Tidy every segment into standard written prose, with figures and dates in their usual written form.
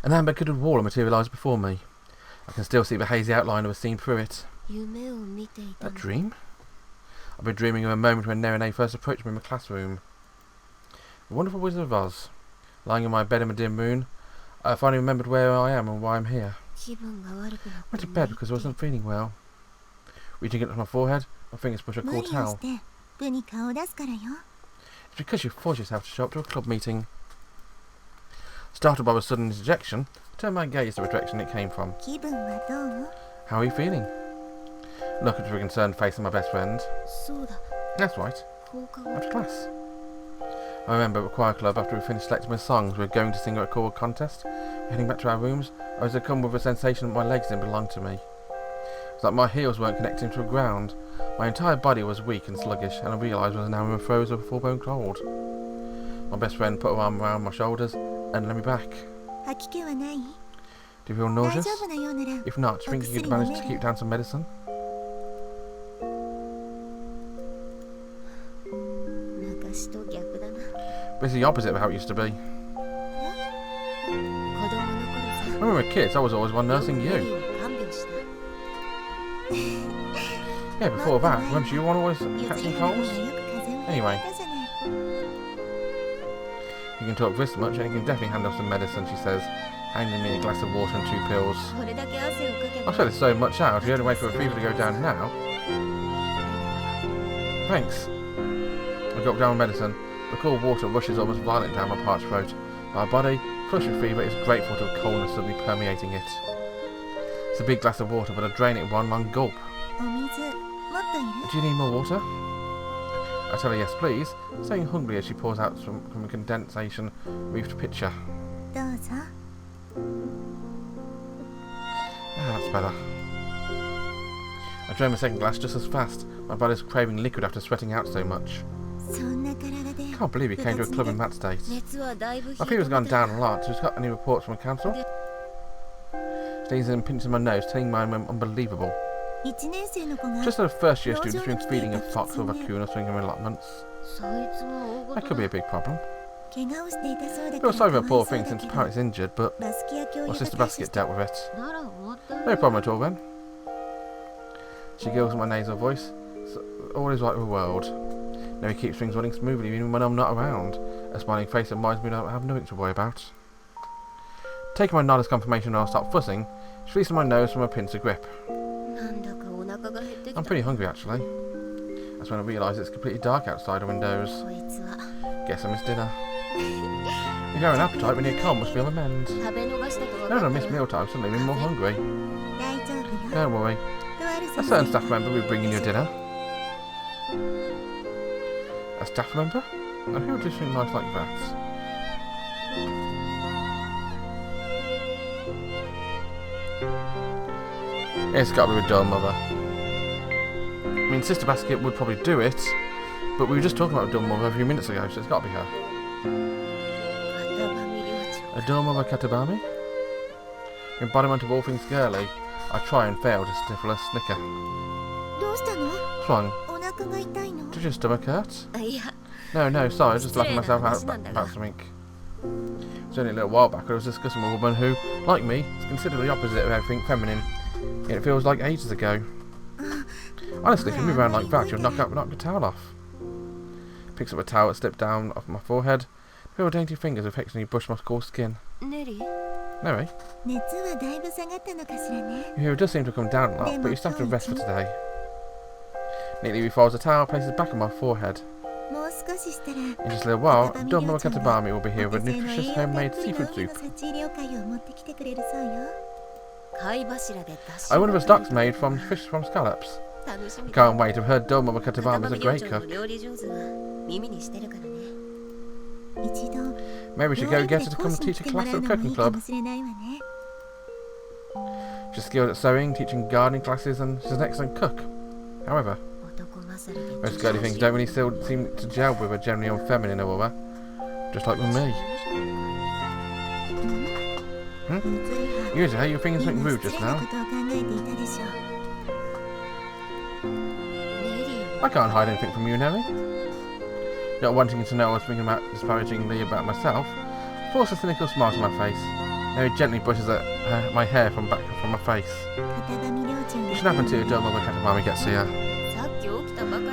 An amber-coloured wall materialised before me. I can still see the hazy outline of a scene through it. A dream? I've been dreaming of a moment when Nerine first approached me in my classroom. The Wonderful Wizard of Oz. Lying in my bed in the dim moon, I finally remembered where I am and why I'm here. I went to bed because I wasn't feeling well. Reaching it to my forehead, my fingers push a cold towel. It's because you forced yourself to show up to a club meeting. Startled by the sudden interjection, I turned my gaze to the direction it came from. How are you feeling? Look at the concerned face of my best friend. That's right. After class. I remember at the choir club after we finished selecting my songs, we were going to sing at a choral contest. Heading back to our rooms, I was overcome with a sensation that my legs didn't belong to me. It was like my heels weren't connecting to the ground. My entire body was weak and sluggish, and I realised I was now in the throes of a full-blown cold. My best friend put her arm around my shoulders and led me back. Do you feel nauseous? If not, do you think you could manage to keep down some medicine? But it's the opposite of how it used to be. When we were kids, I was always one nursing you. Yeah, before that, weren't you one always catching colds? Anyway. You can talk this much and you can definitely handle some medicine, she says, handing me a glass of water and 2 pills. I've said it so much out, you only wait for the fever to go down now. Thanks. I gulp down medicine. The cold water rushes almost violently down my parched throat. My body, flushed with fever, is grateful to the coldness suddenly permeating it. It's a big glass of water, but I drain it in one long gulp. Do you need more water? I tell her yes please, saying hungrily as she pours out from a condensation-wreathed pitcher. Ah, that's better. I drain my second glass just as fast. My body's craving liquid after sweating out so much. Can't believe you came to a club in that state. My fever's gone down a lot. Who's got any reports from the council? Sneezing and pinching my nose, telling me I'm unbelievable. Just a first year student who's feeding a fox or raccoon or swinging allotments. That could be a big problem. Feel sorry for the poor thing since apparently it's injured, but my sister Basket dealt with it. No problem at all then. She giggles at my nasal voice. All is right with the world. Now he keeps things running smoothly even when I'm not around. A smiling face reminds me that I have nothing to worry about. Taking my nod as confirmation when I'll start fussing, she releases my nose from a pincer grip. I'm pretty hungry actually. That's when I realise it's completely dark outside the windows. Guess I missed dinner. If you have an appetite when you come, must be on the mend. Now that I miss mealtime, suddenly I'm more hungry. Don't worry. A certain staff member will be bringing you dinner. A staff member? And who would do something nice like that? It's got to be a dull mother. I mean, Sister Basket would probably do it, but we were just talking about a dull mother a few minutes ago, so it's got to be her. A dull mother Katabami? Embodiment of all things girly. I try and fail to stifle a snicker. What's wrong? Did your stomach hurt? No, sorry, I was just laughing myself out about something. It was only a little while back I was discussing with a woman who, like me, is considered the opposite of everything feminine. Yet it feels like ages ago. Honestly, if you move around like that, you'll knock the towel off. Picks up a towel that slipped down off my forehead. Feel dainty fingers affectionately brush my coarse skin. Neri? Your hair does seem to have come down a lot, but you still have to rest for today. Neatly refolds the towel, places it back on my forehead. In just a little while, Domo Katabami will be here with a nutritious homemade seafood soup. I wonder if a stock's made from fish from scallops. I can't wait, I've heard Domo Katabami is a great cook. Maybe we should go get her to come teach a class at the cooking club. She's skilled at sewing, teaching gardening classes, and she's an excellent cook. However, most girly things don't really still seem to gel with a generally unfeminine aura, just like with me. Yuzuriha, you're thinking something rude just now. I can't hide anything from you, Neri. Not wanting to know I was thinking about disparagingly about myself, forced a cynical smile to my face. Neri gently brushes my hair from my face. What should happen to you, don't when Katamami gets here?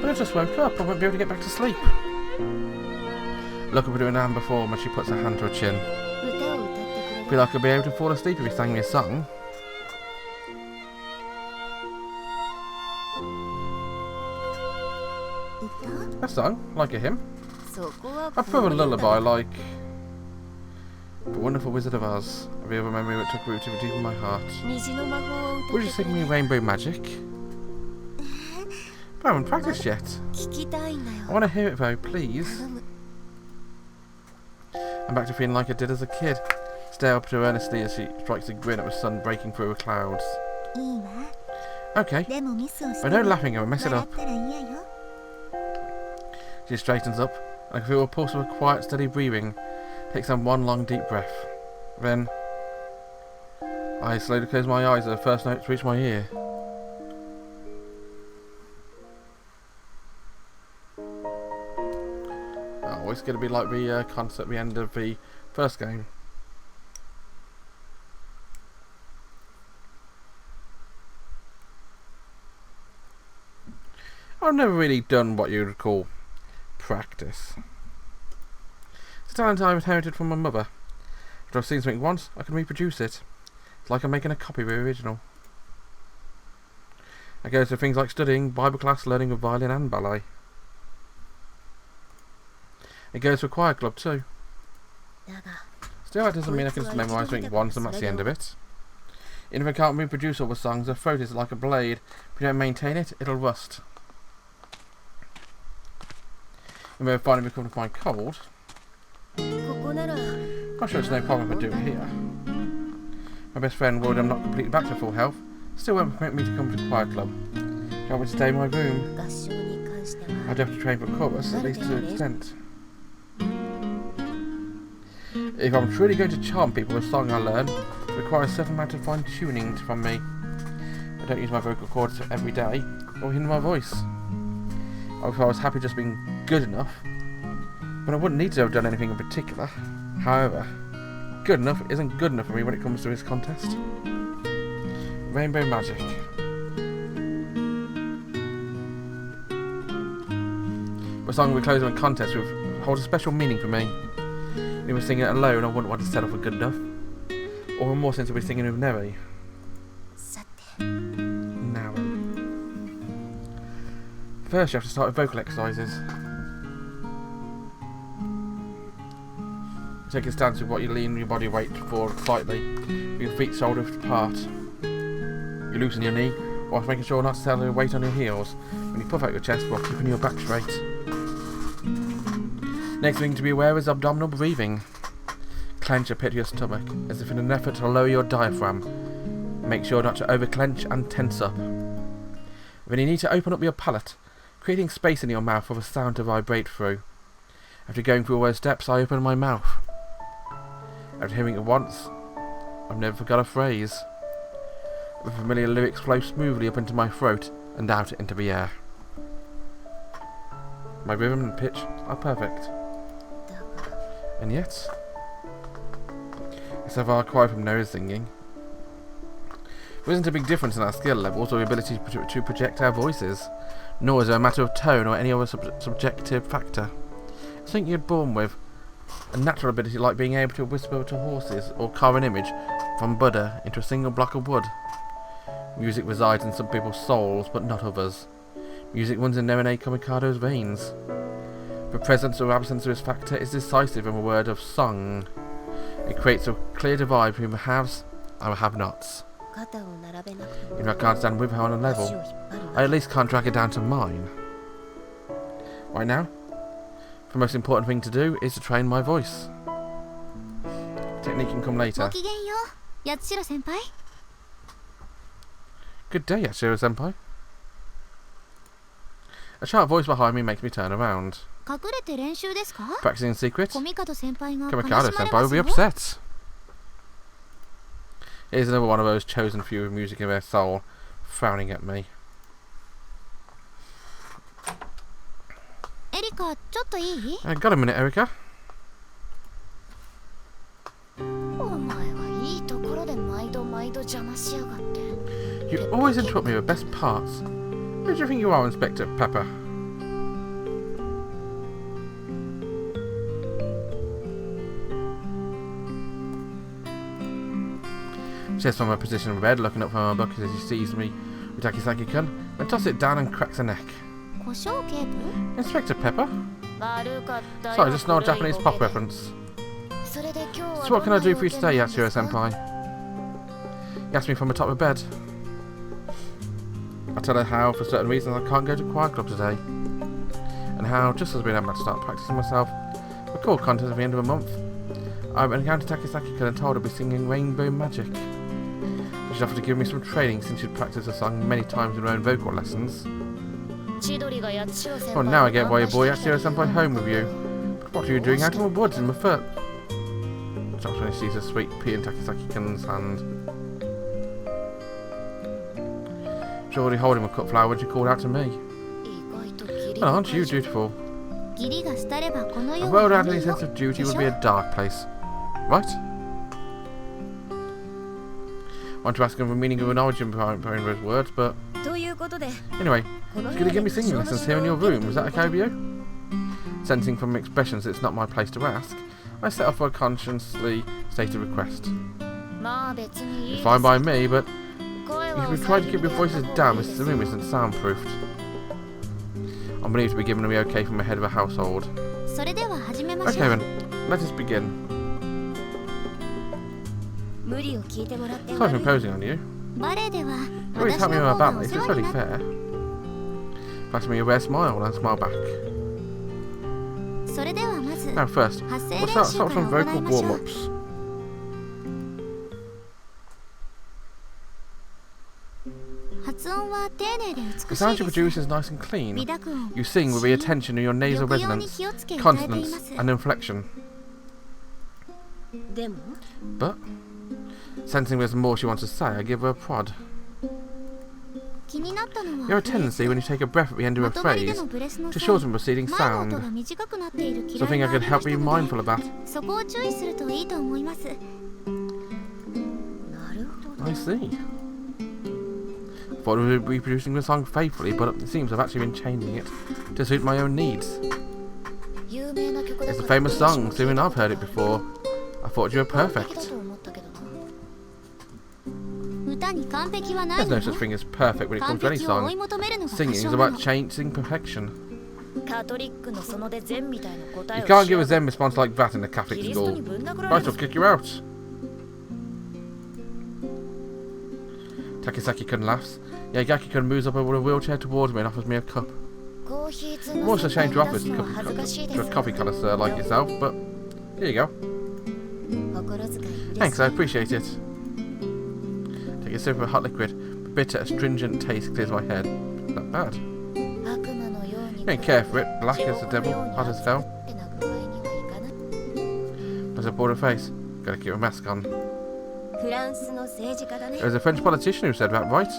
But I just woke up. I won't be able to get back to sleep. Look up at her hand before me as she puts her hand to her chin. Feel like I'll be able to fall asleep if you sang me a song. A song? Like a hymn? I prefer a lullaby like The Wonderful Wizard of Oz. A real memory that took root deep in my heart. Would you sing me Rainbow Magic? But I haven't practiced yet. I want to hear it though, please. I'm back to feeling like I did as a kid. Stare up at her earnestly as she strikes a grin at the sun breaking through the clouds. Okay, but no laughing, I will mess it up. She straightens up, and I can feel a pulse of a quiet, steady breathing. Takes on one long, deep breath. Then, I slowly close my eyes as the first notes reach my ear. Oh, it's going to be like the concert at the end of the first game. I've never really done what you would call practice. It's a talent I've inherited from my mother. After I've seen something once, I can reproduce it. It's like I'm making a copy of the original. I go to things like studying, Bible class, learning of violin and ballet. It goes to a choir club too. Still, that doesn't mean I can just memorise something once and that's the end of it. Even if I can't reproduce all the songs, a throat is like a blade. If you don't maintain it, it'll rust. And when I finally recovered from my cold, I'm sure it's no problem if I do it here. My best friend, worried I'm not completely back to full health, still won't permit me to come to the choir club. She want me to stay in my room. I'd have to train for chorus, at least to an extent. If I'm truly going to charm people with a song I learn, it requires a certain amount of fine tuning from me. I don't use my vocal cords every day, or hinder my voice. I was happy just being good enough, but I wouldn't need to have done anything in particular. However, good enough isn't good enough for me when it comes to this contest. Rainbow Magic. The song we close on a contest with holds a special meaning for me. If we're singing it alone, I wouldn't want to settle for good enough. Or more since we're singing with Neri. Now first you have to start with vocal exercises. Take a stance with what you lean your body weight forward slightly, with your feet shoulder apart. You loosen your knee, whilst making sure not to settle your weight on your heels when you puff out your chest while keeping your back straight. Next thing to be aware is abdominal breathing. Clench the pit of your stomach, as if in an effort to lower your diaphragm. Make sure not to overclench and tense up. Then you need to open up your palate, creating space in your mouth for the sound to vibrate through. After going through all those steps, I open my mouth. After hearing it once, I've never forgot a phrase. The familiar lyrics flow smoothly up into my throat and out into the air. My rhythm and pitch are perfect. And yet, it's so far cry from Neri's singing. There isn't a big difference in our skill levels or the ability to project our voices, nor is it a matter of tone or any other subjective factor. It's something you're born with, a natural ability like being able to whisper to horses or carve an image from Buddha into a single block of wood. Music resides in some people's souls, but not others. Music runs in Nerine Kamikado's veins. The presence or absence of this factor is decisive in the word of song. It creates a clear divide between the haves and the have-nots. If I can't stand with her on a level, I at least can't drag her down to mine. Right now, the most important thing to do is to train my voice. Technique can come later. Good day, Yatsushiro-senpai. A sharp voice behind me makes me turn around. Practicing in secret? Kamikado-senpai will be upset. Here's another one of those chosen few with music in their soul, frowning at me. Got a minute, Erika? You always interrupt me with best parts. Who do you think you are, Inspector Pepper? She sits from her position in bed, looking up from her book as she sees me with Takisaki-kun, and tosses it down and cracks her neck. Inspector Pepper? Sorry, just an old Japanese pop reference. So what can I do for you today, Yatsushiro-senpai? He asked me from the top of bed. I tell her how, for certain reasons, I can't go to choir club today. And how, just as I've been able to start practicing myself for choir contest at the end of the month, I've encountered Takisaki-kun and told her to be singing Rainbow Magic. She's offered to give me some training since she'd practiced the song many times in her own vocal lessons. Well, now I get why your boy Yatsushiro-senpai home with you. But what are you doing out in the woods in the foot? Stops when he sees a sweet pea in Takisaki-kun's hand. She was already holding a cut flower when she called out to me. Well, aren't you dutiful? A world without any sense of duty would be a dark place. Right? I want to ask him the meaning of an origin behind those words, but... Anyway, she's going to give me singing lessons here in your room. Is that okay with you? Sensing from expressions it's not my place to ask, I set off for a consciously stated request. It's fine by me, but you should be trying to keep your voices down as the room isn't soundproofed. I'm believed to be given to be okay from the head of a household. Okay then, let us begin. Sorry for imposing on you. You always help me with my ballet, so it's only fair. Flash me a rare smile and smile back. Now first, we'll start some vocal warm-ups. The sound you produce is nice and clean. You sing with the attention to your nasal resonance, consonants and inflection. But, sensing there's more she wants to say, I give her a prod. You have a tendency, when you take a breath at the end of a phrase, to shorten the preceding sound. Something I could help be mindful of that. I see. I thought I would be reproducing the song faithfully, but it seems I've actually been changing it to suit my own needs. It's a famous song, assuming I've heard it before. I thought you were perfect. There's no such thing as perfect when it comes to any song. Singing is about chasing perfection. You can't give a Zen response like that in a Catholic school. Right, I'll kick you out. Takisaki-kun laughs. Yagaki-kun moves up with a wheelchair towards me and offers me a cup. I'm also ashamed to offer to a coffee connoisseur like yourself, but here you go. Thanks, I appreciate it. Take a sip of a hot liquid. The bitter, astringent taste clears my head. Not bad. You don't care for it. Black as the devil, hot as hell. There's a border face. Gotta keep a mask on. There's a French politician who said that, right?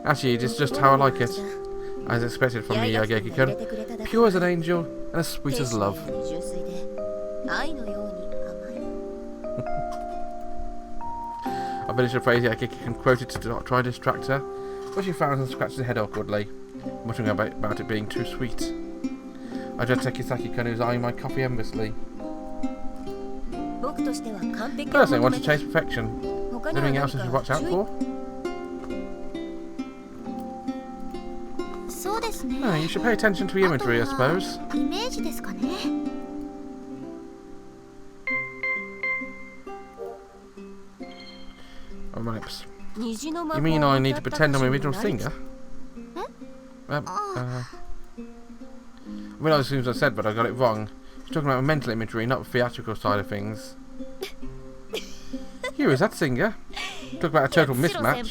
Actually, it's just how I like it. As expected from me, Yagaki-kun. Pure as an angel and as sweet as love. I finished a phrase Yagaki-kun quoted to try to distract her, but she frowns and scratches her head awkwardly, muttering about it being too sweet. I judge Takisaki-kun, who's eyeing my coffee enviously. Personally, I want to chase perfection. Anything else I should watch out for? No, you should pay attention to the imagery, I suppose. Oh, my lips. You mean I need to pretend I'm the original singer? I realise as soon as I said, but I got it wrong. She's talking about mental imagery, not the theatrical side of things. You, is that singer? Talk about a total mismatch.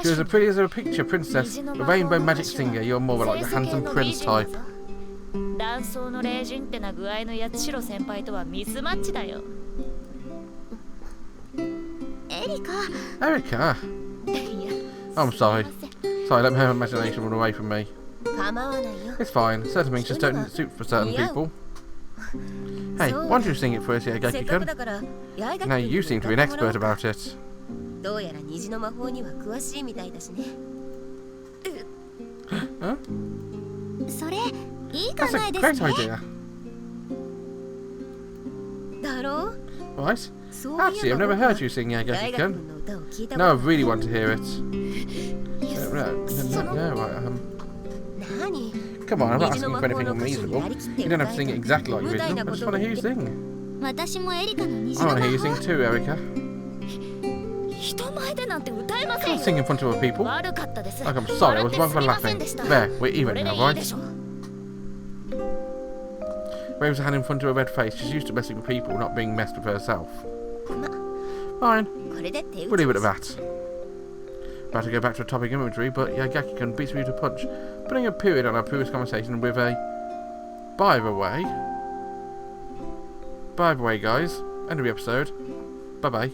She was as pretty as a picture princess, a rainbow magic singer. You're more like the handsome prince type. Erika? Oh, I'm sorry. Sorry, let my imagination run away from me. It's fine. Certain things just don't suit for certain people. Hey, why don't you sing it for us, Yagaki-kun? Now you seem to be an expert about it. Huh? That's a great idea. Right. Actually, I've never heard you sing Yagaki-kun. No, I really want to hear it. Come on, I'm not asking for anything unreasonable. You don't have to sing it exactly like the original. I just want to hear you sing. I want to hear you sing too, Erika. I can't sing in front of other people. Like, I'm sorry, I was wrong for laughing. There, we're even now, right? Waves a hand in front of a red face. She's used to messing with people, not being messed with herself. Fine. We'll leave it at that. About to go back to a topic imagery, but Yagaki-kun beats me to a punch, putting a period on our previous conversation with a... By the way, guys, end of the episode. Bye-bye.